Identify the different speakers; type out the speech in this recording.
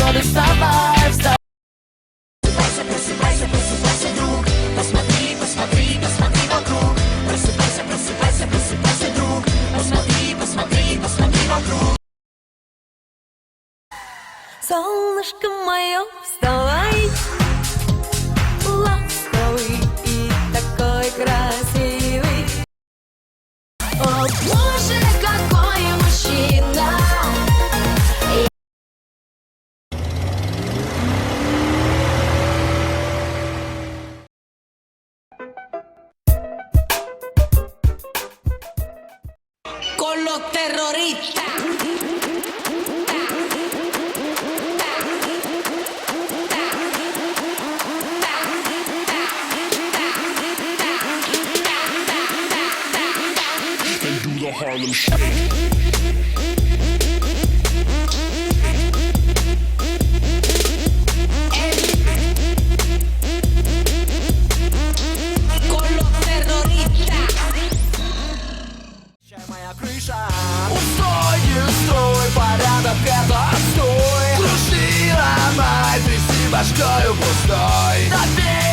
Speaker 1: годы, вставай, вставай.
Speaker 2: Просыпайся, просыпайся, просыпайся, друг. Посмотри, посмотри, посмотри вокруг. Просыпайся, просыпайся, просыпайся, друг. Посмотри, посмотри, посмотри вокруг.
Speaker 3: Солнышко мое, вставай, ласковый и такой красивый. О, Боже, какой мужчина! Con los terroristas.
Speaker 2: Harlem Shake.
Speaker 1: Моя крыша. Устой, не строй, порядок это отстой. Круши, ломай, тряси башкою пустой. Допей.